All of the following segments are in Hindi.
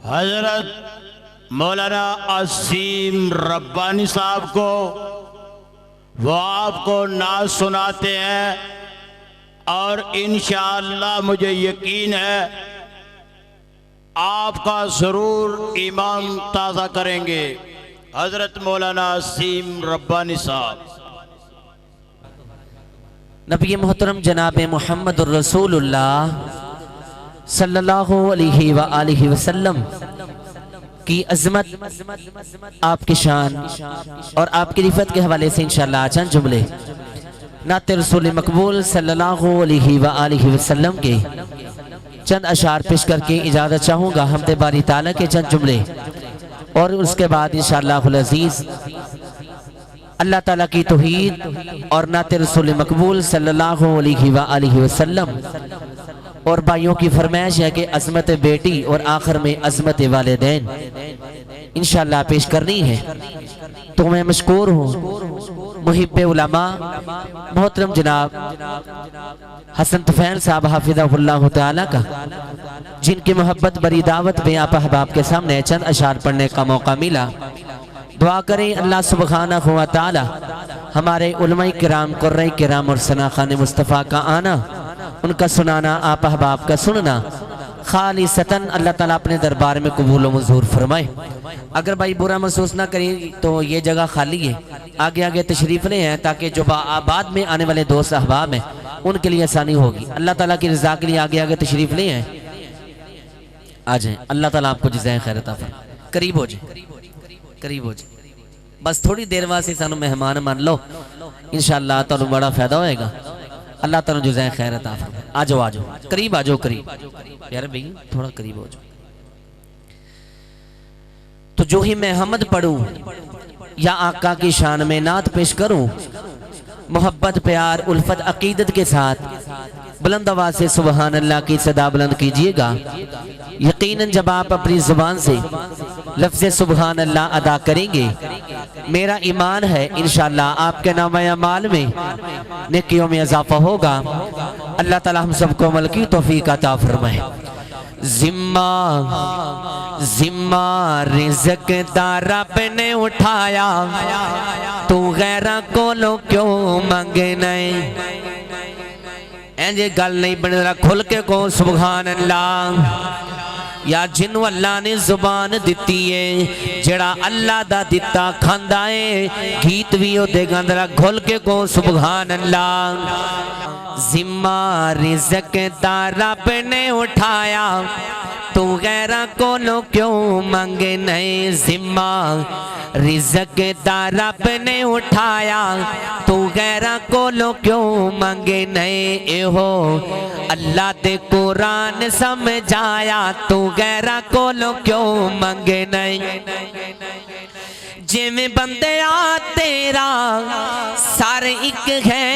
हजरत मौलाना असीम रब्बानी साहब को वो आपको नाज सुनाते हैं और इंशाअल्लाह मुझे यकीन है आपका ज़रूर ईमान ताज़ा करेंगे। हजरत मौलाना असीम रब्बानी साहब। नबी मोहतरम जनाब मुहम्मदुर रसूलुल्लाह सल्लल्लाहु अलैहि व आलिहि वसल्लम की अज़मत, आपकी शान और आपकी रिफत के हवाले से इंशाअल्लाह चंद जुमले नाते रसूल मकबूल सल्लल्लाहु अलैहि व आलिहि वसल्लम के चंद अशार पेश करके इजाज़त चाहूँगा। हमदे बारी ताला के चंद जुमले और उसके बाद इंशाअल्लाहुल अज़ीज़ अल्लाह ताला की तौहीद और नाते रसूल मकबूल सल्लल्लाहु अलैहि व आलिहि वसल्लम और भाइयों की फरमाइश है कि अज़मत बेटी और आखिर में अज़मत वालिदैन इंशाअल्लाह पेश करनी है। तो मैं मशकूर हूँ मुहिब्बे उलमा मोहतरम जनाब हसन तुफैल साहब हाफिज़हुल्लाह ताला का, जिनकी मोहब्बत बड़ी दावत में आप अहबाब के सामने चंद अशार पढ़ने का मौका मिला। दुआ करें अल्लाह सुब्हानहु व तआला हमारे उलमाए किराम, कुर्राए किराम और सनाखाने मुस्तफ़ा का आना, उनका सुनाना, आप अहबाब का सुनना खालिसतन अल्लाह ताला अपने दरबार में कबूल व मंजूर फरमाए। अगर भाई बुरा महसूस ना करें तो ये जगह खाली है, आगे आगे तशरीफ ले हैं ताकि जो बाद में आने वाले दोस्त अहबाब हैं उनके लिए आसानी होगी। अल्लाह ताला की रज़ा के लिए आगे आगे तशरीफ ले हैं, आ जाएं। अल्लाह ताला आपको जज़ाए खैर अता फरमाए। करीब हो जाए, करीब हो जाए, बस थोड़ी देर वास्ते सानू मेहमान मान लो, इंशाअल्लाह तुहानू बड़ा फायदा होएगा। अल्लाह ताला जज़ाए खैर अता फरमाए। आ जाओ, आ जाओ, करीब आ जाओ, करीब यार भाई थोड़ा करीब हो जाओ। तो जो ही मैं हमद पढ़ूं या आका की शान में नात पेश करूं, मोहब्बत प्यार उल्फत अकीदत के साथ बुलंद आवाज से सुबहान अल्लाह की सदा बुलंद कीजिएगा। यकीनन जब आप अपनी जुबान से लफ्ज़ सुबहान अल्लाह अदा करेंगे, मेरा ईमान है इंशाअल्लाह आपके नाम अमाल में नेकियों में इजाफा होगा। अल्लाह ताला हम सबको अमल की तौफीक अता फरमाए। जिम्मा जिम्मा रिज़्क़ दा रब ने उठाया, तू गैरा कोलों क्यों मंगना है। ऐसे गल नहीं बन रहा, खुल के को सुबहान अल्लाह। या जिन्हों अल्लाह ने जुबान दिती है, जड़ा अल्लाह दा दिता खांदा है, गीत भी ओदे गांदा, खुल के को सुबहान अल्लाह। जिम्मा रिज़्क़ दा रब ने उठाया, तू गैरा कोलों क्यों मंगे नहीं। जिम्मा रिज़्क़ दा रब ने उठाया, तू गैरा कोलों क्यों मंगे नहीं। एहो अल्लाह दे कुरान समझाया, तू गैरा कोलों क्यों मंगे नहीं। जिमें बंदिया तेरा सर एक है,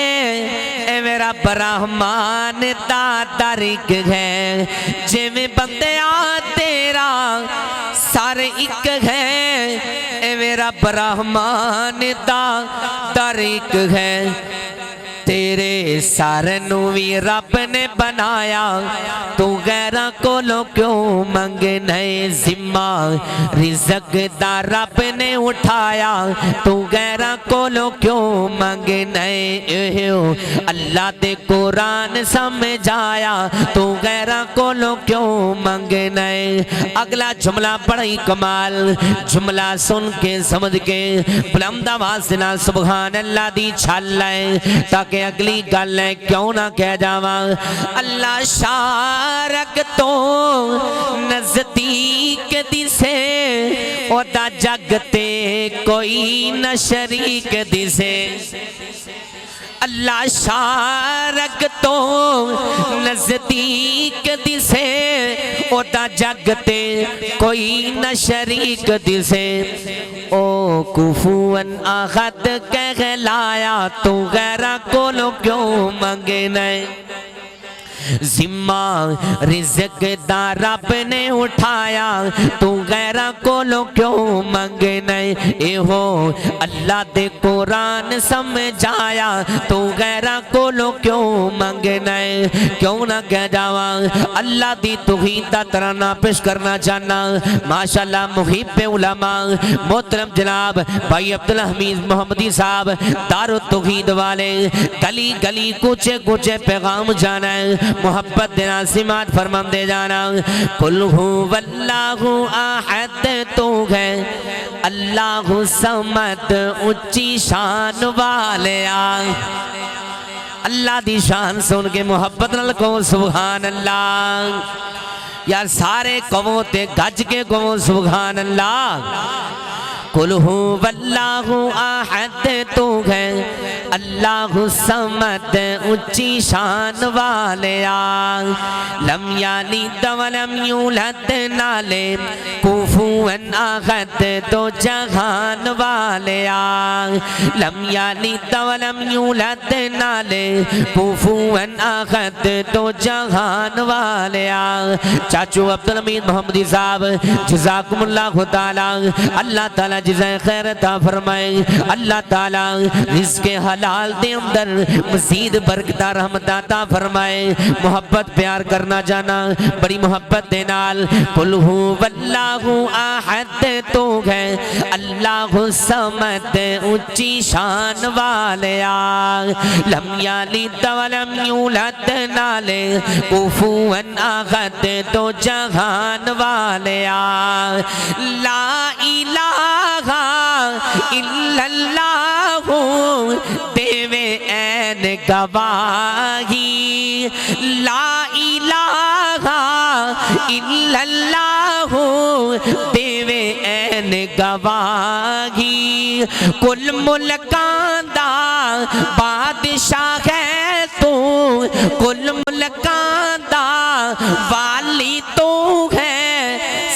ए मेरा ब्रह्मान दा दर एक है। जिमें बंदिया तेरा सर एक है, ए मेरा ब्रह्मान दा दर एक है। तेरे सर नू भी रब ने बनाया, तू गैरा कोलों क्यों मंगे नहीं। जिम्मा रिज़्क़ दा रब ने उठाया, तू गैरा कोलों क्यों मंगे नहीं। अल्लाह दे कुरान समझाया, तू गैरा कोलों क्यों मंगे नहीं। अगला जुमला बड़ा ही कमाल, जुमला सुन के समझ के बुलंद आवाज़ से ना सुभान अल्लाह दी छल है, ताकि अगली गल है क्यों ना कह जावा। अल्लाह शारक तो नजदीक दिसे, ओदा जगते कोई न शरीक दिसे। अल्लाह शारक तो नजदीक दिसे, ओदा जगते कोई न शरीक दिसे। ओ कुफुअन अहद कहलाया, तू गैरा कोलों क्यों मंगे नहीं। जिम्मा रिज़्क़ दा रब ने उठाया, तू गैरा कोलों क्यों मंगना? एहो अल्लाह दे कुरान समझाया, तू गैरा कोलों क्यों मंगना? क्यों ना कह जावा अल्लाह दी तौहीद दा तराना पेश करना चाहना। माशाअल्लाह मुहिब्बे उलमा मोहतरम जनाब भाई अब्दुल हमीद मोहम्मदी साहब दारुल तौहीद वाले गली गली कुचे कुचे पैगाम जाना है, मोहब्बत देना सिमात फरमाते जाना। कुल हुवल्लाहु अहद तू है अल्लाहु समद ऊंची शान वाले अल्लाह दी शान सुन के मोहब्बत नाल को सुभान अल्लाह। यार सारे कवो ते गज के कवो सुभान अल्लाह। कुल हुवल्लाहु अहद तू है अल्लाहु समद ऊंची शान वाले लम यालिद वलम यूलद नाले कुफुवन अहद तो जहान वाले लम यालिद वलम यूलद नाले कुफुवन अहद तो जहान वाले। चाचू अब्दुल हमीद मोहम्मदी साहब जज़ाकुमुल्लाहु ताला अल्लाह ताला जिज़ाए खैर अता फरमाए। अल्लाह ताला रिज़्क़े हलाल दे अंदर मज़ीद बरकत रहमत अता फरमाए। मोहब्बत प्यार करना जाना बड़ी मोहब्बत दे नाल। कुल हुवल्लाहु अहद तो है अल्लाहु समद ऊंची शान वाले लम यालिद वलम यूलद नाले कुफुवन अहद तो जहान वाले ला इलाहा इल्लल्लाहु देवे ऐन गवाही ला इलाहा इल्लल्लाहु देवे ऐन गवाही। कुल मुल्कां दा बादशाह है तू, कुल मुल्कां दा वाली तू है,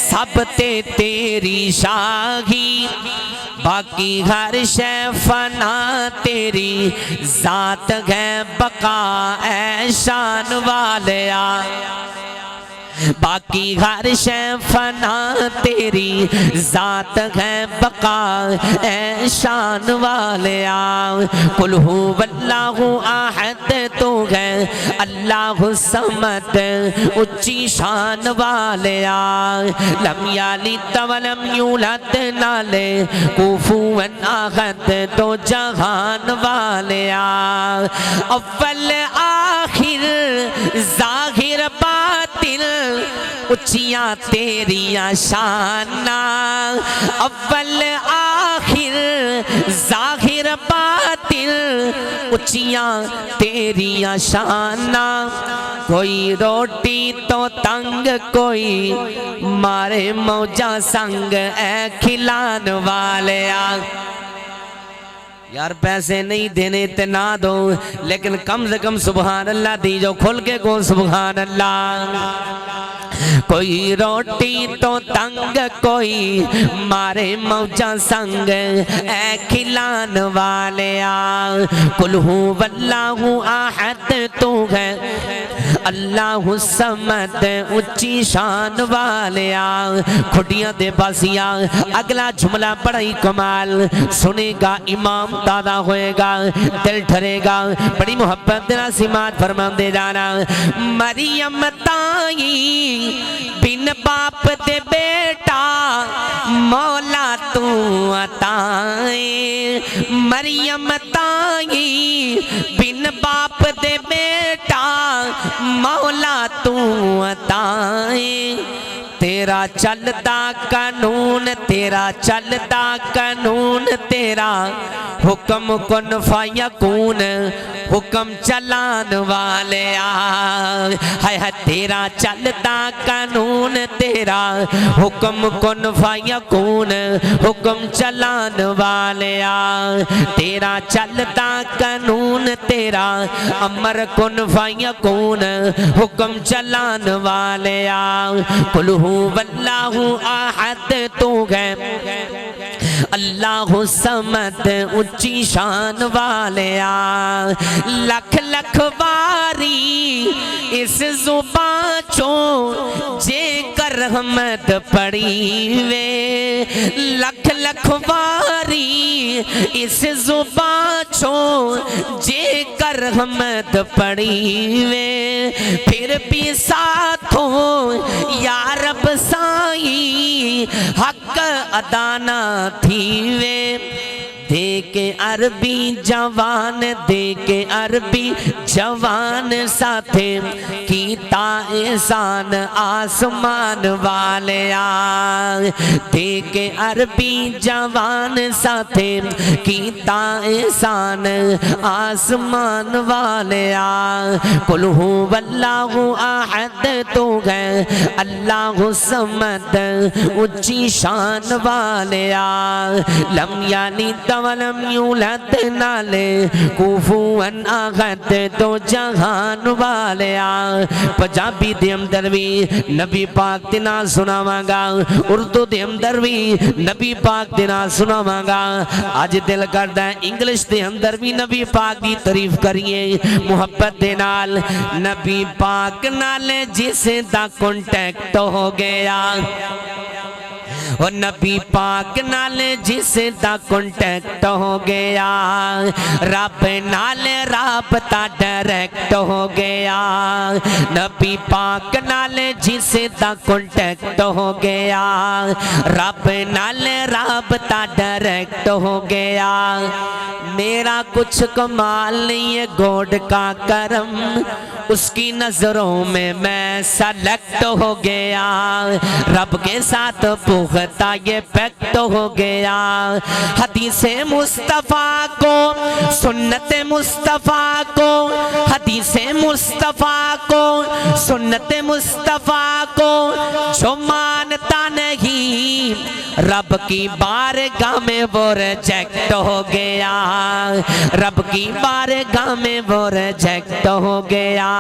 सब ते तेरी शाही बाकी हर शै फना तेरी जात है बका ऐ शान वाले बाकी हर शै फना तेरी जात है बका ऐ शान वाले कुल हुवल्लाहु अहद तो है अल्लाहु समद ऊंची शान वाले लम यालिद वलम यूलद नाले कुफुवन अहद तो जहान वाले अव्वल आखिर जाहिर बातिल उच्चियां तेरियां शाना अव्वल आखिर जाहिर बातिल उच्चियां तेरियां शाना। कोई रोटी तो तंग कोई मारे मौजा संग ऐ खिलान वाले यार पैसे नहीं देने ते ना दो लेकिन कम से कम सुभान अल्लाह दी जो खुल के को सुभान अल्लाह। कोई रोटी तो तंग कोई मारे मौजा संग ऐ खिलान वाले कुल हुवल्लाहु अहद तू है अल्लाहु समद ऊंची शान वाले खुटियां दे बासिया अगला जुमला बड़ा ही कमाल सुनेगा इमाम दादा होएगा दिल ठरेगा बड़ी मोहब्बत देना सिमात फरमाते जाना। मरियम ताई बिन बाप दे बेटा मौला तू अताए मरियम ताई बिन बाप दे बेटा मौला तू अताए। तेरा चलता कानून तेरा चलता कानून तेरा हुक्म कुन फयकून हुक्म चलान वाले हाय हाय तेरा चलता कानून तेरा हुक्म कुन फयकून हुक्म चलान वाले तेरा चलता कानून तेरा अमर कुन फयकून हुक्म चलान वाले कुल हुवल्लाहु अहद तू है अल्लाहु समद ऊंची शान वाले लख लख बारी इस जुबां चों जेकर रहमत पड़ी वे लख लख वारी इस जुबां चों जेकर रहमत पड़ी वे फिर भी साथों या रब साई हक अदा ना थी वे दे के अरबी जवान दे के अरबी जवान साथे कीता एहसान आसमान वाले दे के अरबी जवान साथे कीता एहसान आसमान वाले कुल हु वल्लाहु अहद तो है अल्लाहु समद ऊंची शान वाले लम यानी वलम यूलद नाले कुफुअन अहद तो जहान वाले पंजाबी दे अंदर भी नबी पाक दे नाल सुनावांगा उर्दू दे अंदर भी नबी पाक दे नाल सुनावांगा अज दिल करदा है इंग्लिश दे अंदर भी नबी पाक दी तारीफ करिए मुहब्बत दे नाल नबी पाक नाल जिस दा कांटेक्ट हो गया और नबी पाक नाल जिस दा कांटेक्ट हो गया रब नाल राबता डायरेक्ट हो गया नबी पाक नाल जिस दा कांटेक्ट हो गया रब नाल राबता डायरेक्ट हो गया मेरा कुछ कमाल नहीं है गॉड का करम उसकी नजरों में मैं सेलेक्ट हो गया रब के साथ पुख्ता ये पैक्ट हो गया हदीसे मुस्तफा को सुन्नत मुस्तफा को हदीसे मुस्तफा को सुन्नत मुस्तफा को जो मानता नहीं रब की बारगाह में वो रिजेक्ट हो गया रब की बारगाह में वो रिजेक्ट हो गया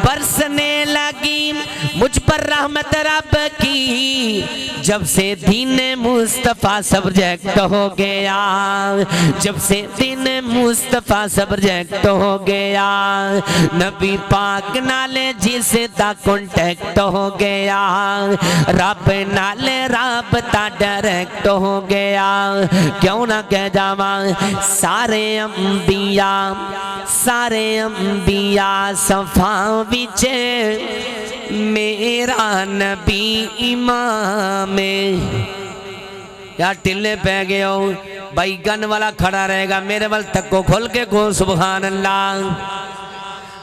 बरसने लगी मुझ पर रहमत रब की जब से दीन मुस्तफा सब्जेक्ट हो गया जब से दीन मुस्तफा सब्जेक्ट हो गया नबी पाक नाले जिसे दा कांटेक्ट हो गया रब नाले राबता डायरेक्ट हो गया क्यों ना कह जावा सारे अंबिया सफा विच मेरा नबी इमाम यार टिल्ले पै गए हो भाई गन वाला खड़ा रहेगा मेरे वाल तको खोल के को सुभान अल्लाह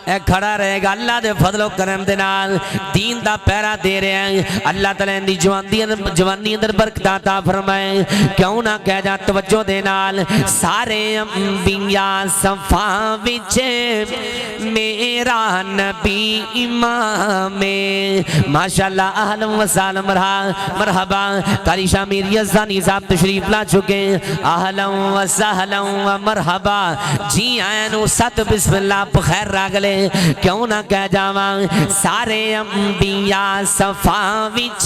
ए खड़ा रहेगा अल्लाह दे फजलो करम दे नाल दीन दा पहरा दे रहे हैं अल्लाह ताला दी जवानी अंदर बरकत अता फरमाए क्यों ना कह जा तवज्जो दे नाल सारे अंबिया सफा विच मेरा नबी इमाम माशाअल्लाह अहलन व सहलन मरहबा कारी शामिर यज़ानी साहब तशरीफ ला चुके अहलन व सहलन व मरहबा जी आए नु सत बिस्मिल्लाह बखैर रागले क्यों ना कह जावा सारे अंबिया सफा विच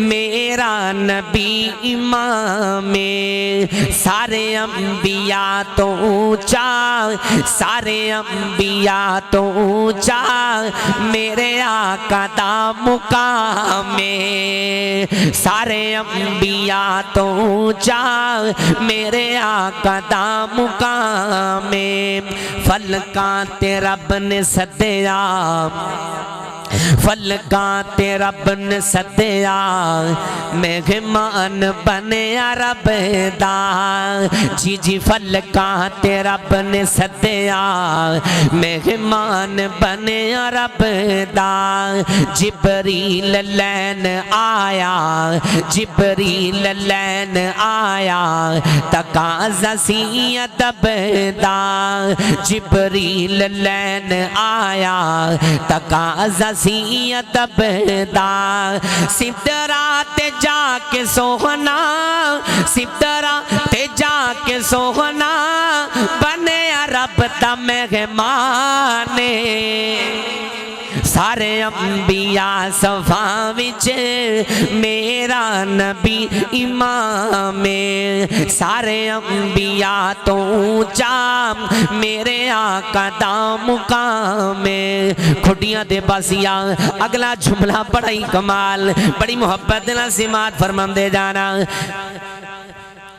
मेरा नबी इमाम सारे अंबिया तो ऊंचा सारे अंबिया तो ऊंचा मेरे आका दा मुकाम सारे अंबिया तो ऊंचा मेरे आका दा मुकाम फलका तेरा रब ने सदया फलका ते रब ने सदया मेहमान बनया रब दा जी जी फलका ते रब ने सदया मेहमान बनया रब दा जिबरील लैन आया जिबरील लैन आया तकाज़ा सी अदब दा जिबरील लैन आया तकाज़ा सी अदब दा सिदरा ते जाके सोहना सिदरा ते जाके सोहना बने रब दा मेहमान सारे अंबिया सफा विच मेरा नबी इमाम है। सारे अंबिया तो ऊंचा मेरे आका दा मुकाम है। खुडियां दे बासिया अगला जुमला बड़ा ही कमाल, बड़ी मोहब्बत नाल सिमात फरमांदे जाना।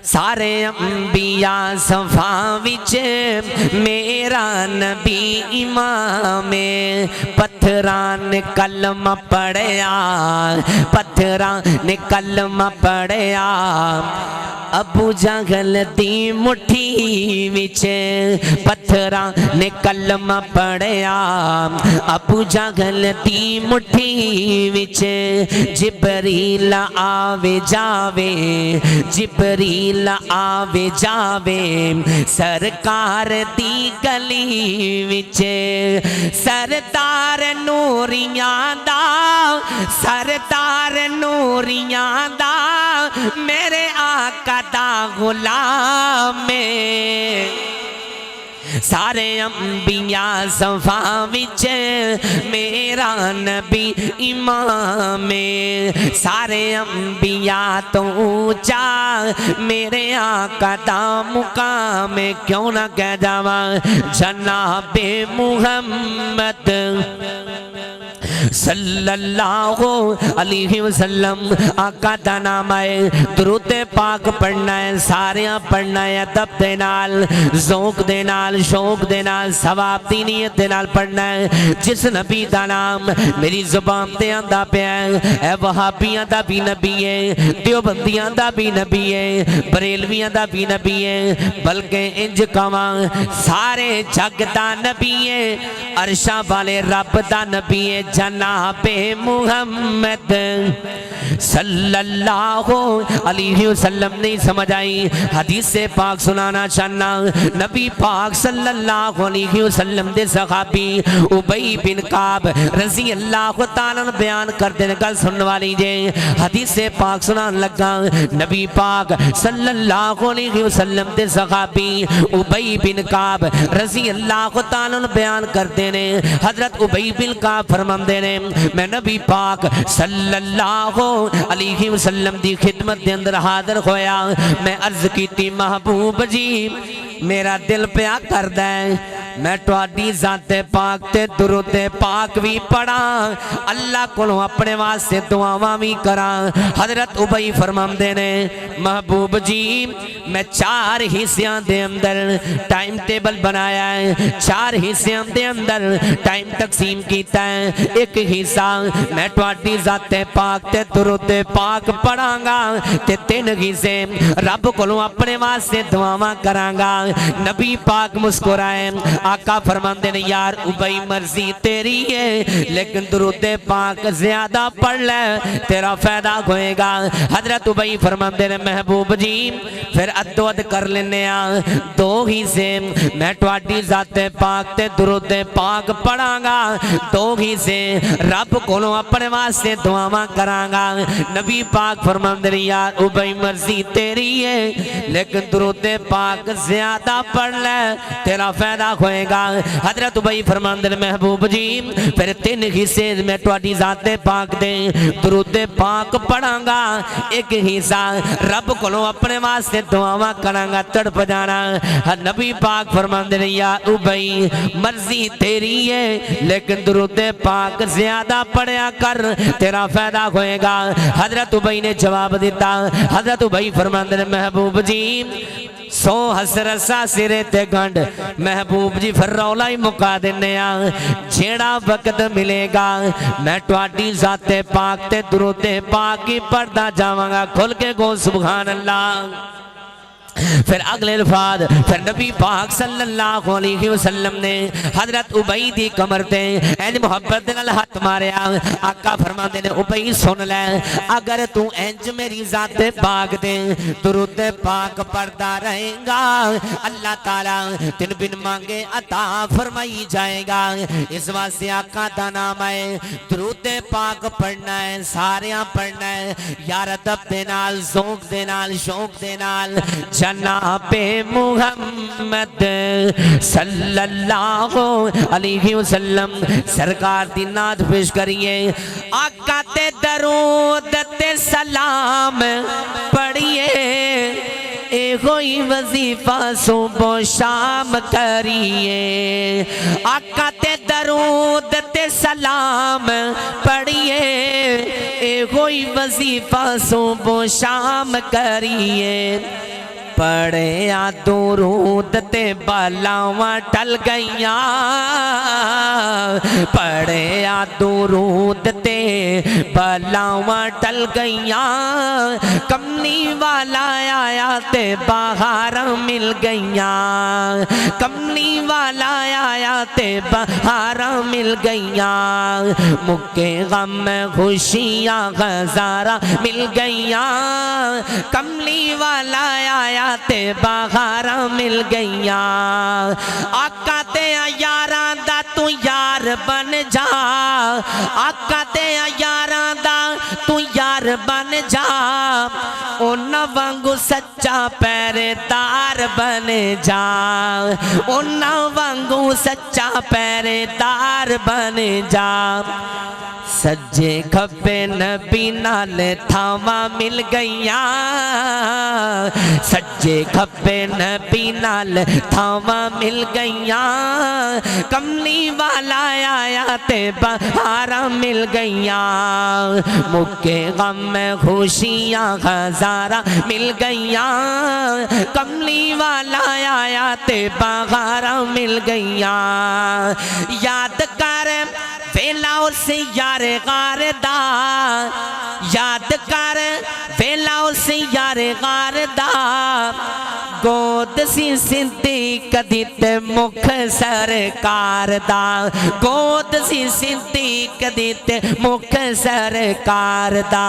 सारे अंबिया सफा विच मेरा नबी इमाम है। पत्थरां ने कलमा पढ़िया, पत्थरां ने कलमा पढ़िया, अबू जहल दी मुट्ठी विच पत्थरां ने कलमा पढ़िया, अबू जहल दी मुट्ठी विच जिबरील आवे जावे, जिबरील आवे जावे सरकार दी गली विच। सरदार नूरियां दा, सरदार नूरियां दा मेरे आका दा गुलाम है। सारे अंबिया सफा विच मेरा नबी इमाम है। सारे अंबिया तो ऊंचा मेरे आका दा मुकाम है। क्यों ना कह जावा जनाबे मुहम्मद सल्लल्लाहु अलैहि वसल्लम आका दा नाम है। दुरूद पाक पढ़ना है, सारे पढ़ना है अदब दे नाल, ज़ौक दे नाल, शौक दे नाल, सवाब दी नीयत दे नाल पढ़ना है। जिस नबी दा नाम मेरी जुबान ते आंदा पिया है, वहाबियां दा भी नबी है, देवबंदियां दा भी नबी है, बरेलवियां दा भी नबी है, बल्कि इंज कवां सारे जग दा नबी है, अरशा वाले रब दा नबी है। जनाबे मुहम्मद सल्लल्लाहु अलैहि वसल्लम। नहीं समझ आई? हदीस से पाक सुनाना चाहना। नबी पाक सल्लल्लाहु अलैहि वसल्लम दे सहाबी उबई बिन काब रज़ी अल्लाह तआला बयान करते हैं। गल सुनने वाली जे हदीस से पाक सुनान लगा। नबी पाक सल्लल्लाहु अलैहि वसल्लम दे सहाबी उबई बिन काब रज़ी अल्लाह तआला बयान करते ने। हजरत उबई बिन काब फरमाते ने मैं नबी पाक सल्लल्लाहु अलैहि वसल्लम दी खिदमत दे अंदर हाजिर होया। मैं अर्ज की महबूब जी मेरा दिल प्या करदा है मैं तुहाडी ज़ाते पाक ते दुरूद पाक भी पढ़ा, अल्लाह कोलों अपने वास्ते दुआवां भी करा। हजरत उबई फरमांदे ने महबूब जी मैं 4 हिस्सियां दे अंदर टाइम टेबल बनाया है, 4 हिस्सियां दे अंदर टाइम तकसीम कीता है। एक हिस्सा मैं तुहाडी ज़ाते पाक ते दुरूद पाक पढ़ांगा ते 3 हिस्से रब कोलों अपने वास्ते दुआवां करांगा। नबी पाक मुस्कुराए। आका फरमाते ने यार उबई मर्जी तेरी है, लेकिन दुरूद पाक ज्यादा पढ़ ले तेरा फायदा होएगा। हजरत उबई फरमाते ने महबूब जी फिर अदोअद कर लेने 2 हिस्से मैं तुहाडी ज़ाते पाक ते दुरूद पाक पढ़ांगा, 2 हिस्से रब कोलों अपने वास्ते दुआवां करांगा। नबी पाक फरमाते ने यार उबई मर्जी तेरी है, लेकिन दुरूद पाक ज्यादा पढ़ ले तेरा फायदा होएगा। हजरत उबई फरमाते ने महबूब जी फिर 3 हिस्से मैं तुहाडी ज़ाते पाक दे दुरूद पाक पढ़ांगा, 1 हिस्सा रब कोलों अपने वास्ते दुआवां करांगा। तड़प जाना। नबी पाक फरमाते ने यार उबई मर्जी तेरी है, लेकिन दुरूद पाक ज्यादा पढ़या कर तेरा फायदा होएगा। हजरत उबई ने जवाब दिता। हजरत उबई फरमाते ने महबूब जी 100 हसरसा सिरे ते गंढ महबूब जी फिर रौला ही मुका देने जेड़ा वक्त मिलेगा मैं तुहाडी ज़ाते पाक ते दुरूद पाक ही पढ़दा जावांगा। खुल के गो सुभान अल्लाह। फिर अगले अल्फाज फिर नबी पाक सल्लल्लाहु अलैहि वसल्लम ने हजरत उबई दी कमर ते इंज मोहब्बत नाल हाथ मारिया। आका फरमाते ने उबई सुन ले अगर तू इंज मेरी ज़ाते पाक दे दुरूद पाक पढ़दा रहेगा अल्लाह ताला तेन बिन मांगे अता फरमाई जाएगा। इस वास्ते आका दा नाम है दुरूद पाक पढ़ना है, सारे पढ़ना है यार अदब दे नाल, ज़ौक दे नाल, शौक दे नाल। जनाबे मुहम्मद सल्लल्लाहु अलैहि वसल्लम सरकार दी नात पेश करिए। आका ते दरूद ते सलाम पढ़िए, एगो ही वजीफा सुबह शाम करिए। आका ते दरूद ते सलाम पढ़िए, एगो ही वजीफा सुबह शाम करिए। पढ़े आ दुरूद ते बलावा टल गईया, पढ़े आ दुरूद ते बलावा टल गईया। कमली वाला आया ते बाहर मिल गईया, कमली वाला आया ते बाहर मिल गईया। मुक्के गम खुशियाँ हज़ारा मिल गईया, कमली वाला आया ते बाहर मिल गईया। आका ते यारां दा तू यार बन जा, आका ते यारां दा तू यार बन जा। उन्हां वांगू सच्चा पहरेदार बन जा, उन्हां वांगू सच्चा पहरेदार बन जा। सज्जे खब्बे नबी नाल थावा मिल गईया, सज्जे खब्बे नबी नाल थावा मिल गईया। कमली वाला आया ते बहारा मिल गईया, मुक्के गम में खुशियाँ हज़ारा मिल गईया। कमली वाला आया ते बहारा मिल गईया। याद कर वेला उस यार गार दा, याद कर वेला उस यार गार दा। गोद सी सिद्दीक दी ते मुख सरकार दा, गोद सी सिद्दीक दी ते मुख सरकार दा।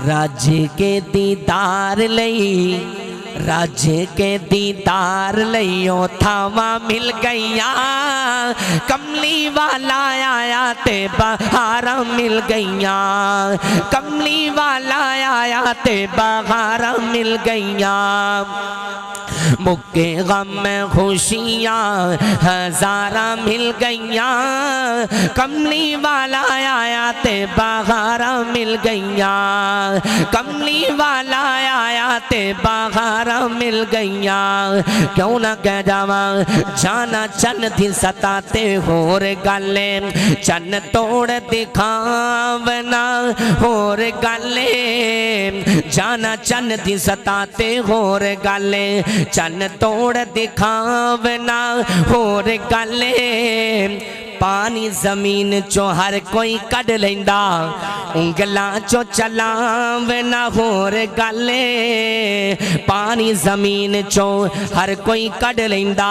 राजे के दीदार लई, राजे के दीदार लियो थावा मिल गईया। कमली वाला आया ते बहारा मिल गईया, कमली वाला आया ते बहारा मिल गईया। मुक्के गम में खुशियाँ हज़ारा मिल गईया, कमली वाला आया ते बहारा मिल गईया। कमली वाला आया ते बहारा मिल गईया। क्यों ना कह जावा जाना चन थी सताते होर गाले, चन तोड़ दिखावना होर गाले। जाना चन थी सताते होर गाले, चन तोड़ दिखावना होर गाले। पानी जमीन चो हर कोई कढ़ लेंदा, उंगलां चो चलावना होर गाले। पानी जमीन चो हर कोई कढ़ लेंदा,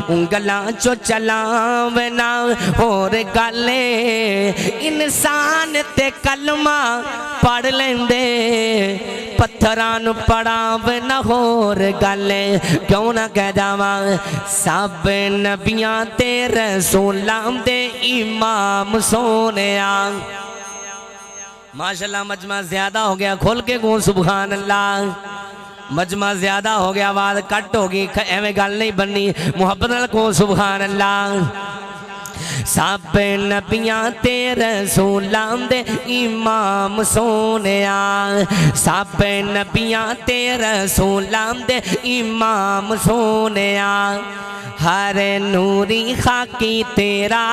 उंगलां चो चलावना होर गाले। इंसान ते कलमा पढ़ लेंदे, पत्थरां नूं पढ़ावना होर गाले। क्यों ना कह जावा सब नबियां ते रसूलां दे इमाम सोनिया। माशाल्लाह मजमा ज्यादा हो गया, खोल के गो सुभान अल्लाह। मजमा ज्यादा हो गया, आवाज कट होगी, एवं गल नहीं बननी। मुहब्बत नाल को सुभान अल्लाह। सब नबियां ते रसूलां दे इमाम सोनिया, सब नबियां ते रसूलां दे इमाम सोनिया। हर नूरी खाकी तेरा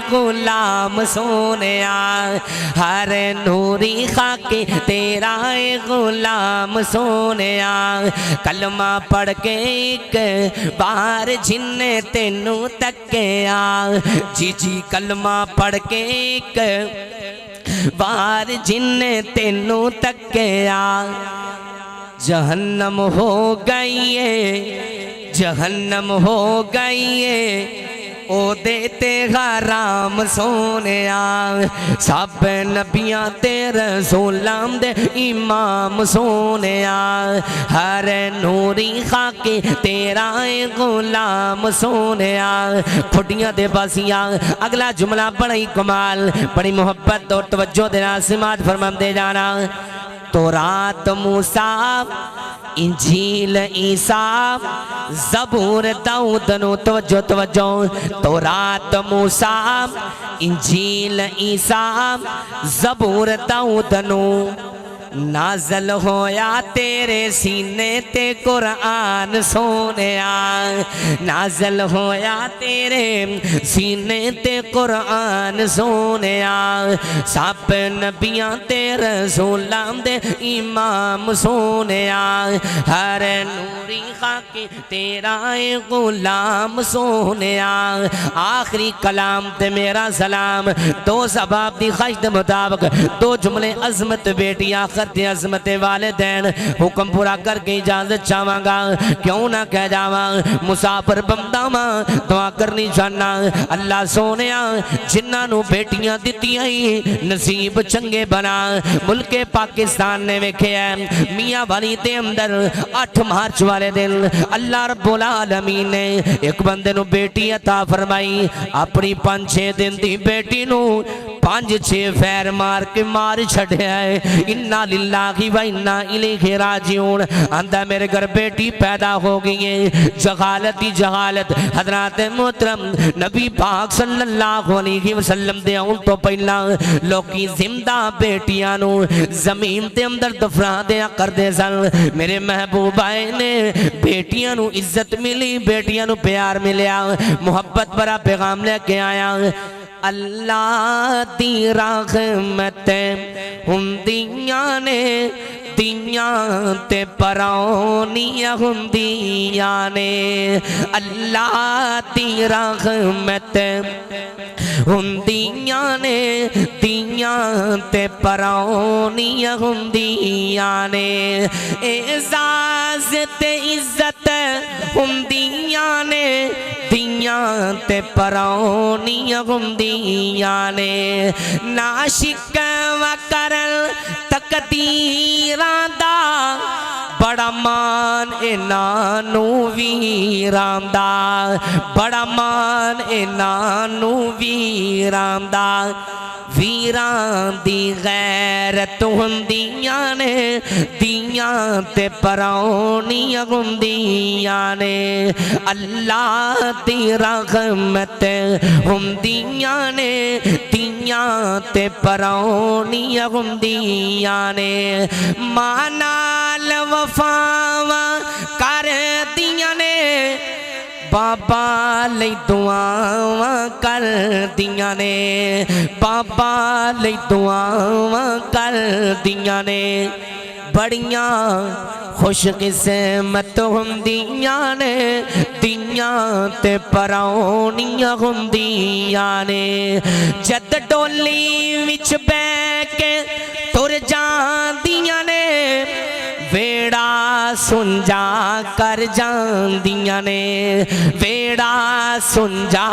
गुलाम सोनिया, हर नूरी खाकी तेरा गुलाम सोनिया। कलमा पढ़ के एक बार जिन्ने तेनू तक्या, जी जी कलमा पढ़ के एक बार जिन्ने तेनू तक्या। जहन्नम हो गई है, जहन्नम हो गई है ओ देते हराम सोनिया। सब नबियां ते रसूलां दे इमाम सोनिया, हर नूरी खाके तेरा गुलाम सोनिया। खुडियां दे बासियां अगला जुमला बड़ा ही कमाल, बड़ी मोहब्बत और तवज्जो दे नाल समात फरमांदे जाना। तौरात मूसा इंजील ईसा ज़बूर दाऊद नु तवज्जो तवज्जो तौरात मूसा इंजील ईसा ज़बूर दाऊद नु नाज़ल होया तेरे सीने ते कुरान सोनिया नाज़ल होया तेरे सीने ते कुरान सोनिया सब नबियां ते रसूलां दे इमाम सोनिया हर नूरी खाकी तेरा गुलाम सोनिया आखिरी कलाम ते मेरा सलाम दो सबाब दी ख्वाहिश दे मुताबिक दो जुमले अजमत बेटियां करते अजमत वालिदैन हुक्म पूरा करके इजाजत चाहवांगा क्यों ना कह जावा मुसाफिर बंदा वा दुआ करनी चाहना अल्लाह सोनिया जिन्हां नू बेटियां दित्तियां ही नसीब चंगे बना मुल्के पाकिस्तान ने वेखिया मियां वाली दे अंदर 8 मार्च वाले दिन अल्लाह रब्बुल आलमीन ने एक बंदे नू बेटी अता फरमाई अपनी 5-6 दिन दी बेटी नू 5-6 फैर मार के मार छड़िया है इन्ना लिल्लाहि व इन्ना इलैहि राजिऊन आंदा मेरे घर बेटी पैदा हो गई है जहालत ही जहालत हजरत मोहतरम नबी पाक सल्लल्लाहु अलैहि वसल्लम दे आउण तो पहला लोकी जिंदा बेटियां नु जमीन ते अंदर दफना दिया करदे सन मेरे महबूब आए ने बेटियां नु इज्जत मिली बेटियां नु प्यार मिलिया मुहब्बत भरा पैगाम लेके आया अल्लाह दी रहमत हुंदियां ने दियां ते परौनियां हुंदियां ने अल्लाह दी रहमत हुंदियां ने दियां ते परौनियां हुंदियां ने एजाज ते इज्जत हुंदियां ने दियां ते परौनियां हुंदियां ने ना शिकवा करन तकदीरां दा बड़ा मान इन्हां नू वीरां दा बड़ा मान इन्हां नू वीरां दा वीरां दी गैरत हुंदियां ने दियां ते परौनियां हुंदियां ने अल्लाह दी रहमत हुंदियां ने दियां ते परौनियां हुंदियां ने मां नाल वफावां कर दियां ने बाबा लई दुआवां कर दियां ने बाबा लई दुआवां कर दियां ने बड़ियां खुश किस्मत हुंदियां ने दियां ते परौनियां हुंदियां ने जद डोली विच बैठ के तुर जांदियां ने वेड़ा सुंजा कर जांदियां ने वेड़ा सुंजा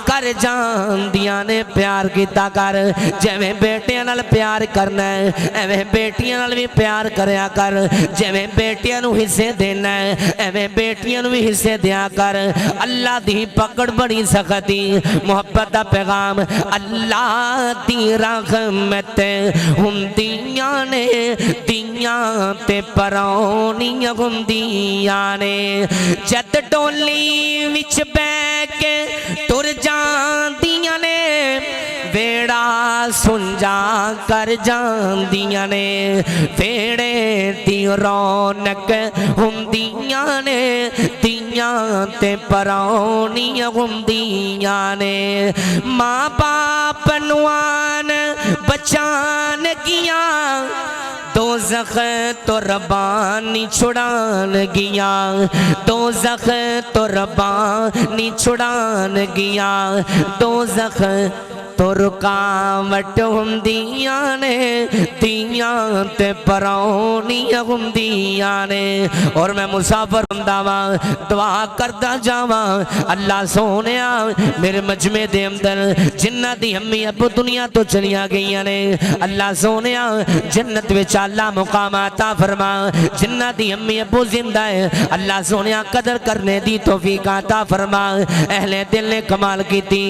कर जांदियां ने प्यार कीता कर जिवें बेटियां नाल प्यार करना है एवें बेटियां नाल भी प्यार करया कर जिवें बेटियां नू हिस्से देना है एवें बेटियां नू भी हिस्से दिया कर अल्लाह दी पकड़ बड़ी सख्ती मुहब्बत दा पैगाम अल्लाह दी रहमत हुंदियां ने दियां ते परौनियां हुंदियां ने जद डोली विच बैठ के तुर जांदियां ने वेड़ा सुंजा कर जांदियां ने वेड़े दी रौनक हुंदियां ने दियां ते परौनियां हुंदियां ने मां बाप नुआन बचान गियां दोज़ख तो रब्बानी छुड़ान गिया दोज़ख तो रब्बानी छुड़ान गिया दोज़ख तो रुकावट हुंदियां ने दियां ते परौनियां हुंदियां ने और मैं मुसाफिर हुंदा वां दुआ करदा जावां अल्लाह सोनिया मेरे मजमे दे अंदर जिन्हां दी अम्मी अब्बू दुनिया तो चलियां गईयां ने अल्लाह सोनिया जन्नत विच आला मुकाम अता फरमा जिन्हां दी अम्मी अब्बू जिंदा है अल्लाह सोनिया कदर करने दी तौफीक अता फरमा अहले दिल ने कमाल कीती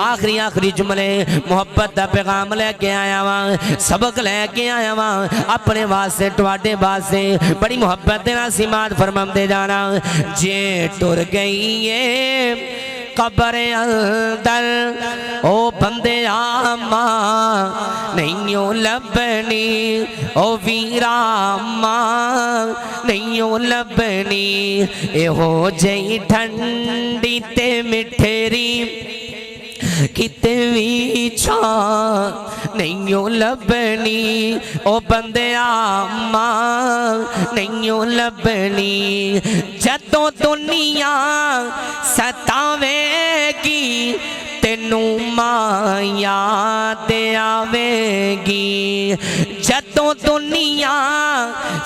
आखिरी जुमले मुहब्बत का पैगाम लेके आया वां, सबक लेके आया वां अपने वास्ते तुहाडे वास्ते। बड़ी मुहब्बत दे नाल सिमात फरमांदे जाना। जे टुर गई है कब्र अंदर ओ बंदे आमा नहीं लभनी, ओ वीरा मां नहीं लभनी। एहो जई ठंडी ते मिठेरी किते भी छा नहीं लभनी, ओ बंदे आमा नहीं लभनी। जदों दुनिया सतावेगी तेनू मां याद आवेगी, जदों दुनिया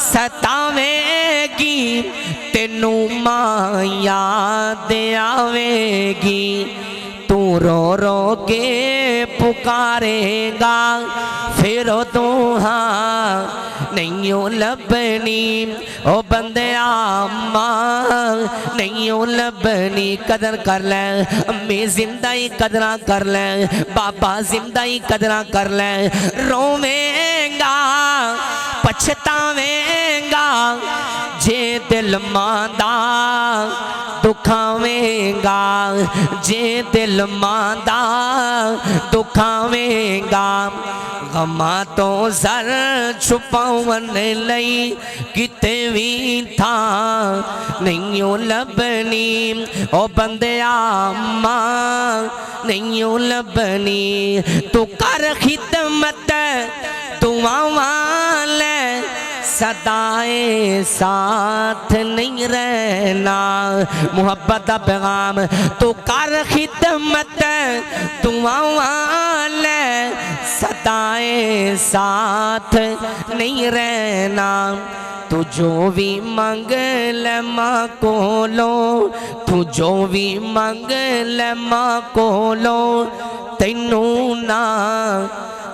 सतावेगी तेनू मां याद आवेगी। तू रो रो के पुकारेगा फिर तू हाँ नहीं लभनी, ओ बंदे आमा नहीं लभनी। कदर कर ले अम्मी जिंदा ही कदरा कर ले, बाबा जिंदा ही कदरा कर ले। रोवेंगा पछतावेंगा जे दिल मांदा दुखावेंगा, जे दिल मांदा दुखावेंगा। गमा तो सर छुपावन लई किते भी था नहीं लभनी, ओ बंदे आमा नहीं लभनी। तू कर खिदमत दुआवां ले सदाए साथ नहीं रहना। मुहब्बत का पैगाम तू कर खिदमत दुआवां ले सदाए साथ नहीं रहना। तू जो भी मंग ले मां कोलो, तू जो भी मंग ले मां कोलो तैनू ना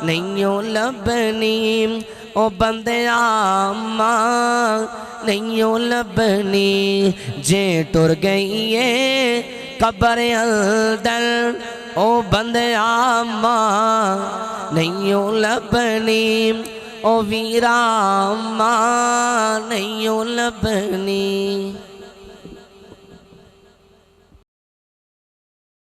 नहीं लभनी, ओ बंदे आमा नहीं लभनी। जे टुर गई है कब्र अंदर ओ बंदे आमा नहीं लभनी, ओ वीरा मां नहीं लभनी।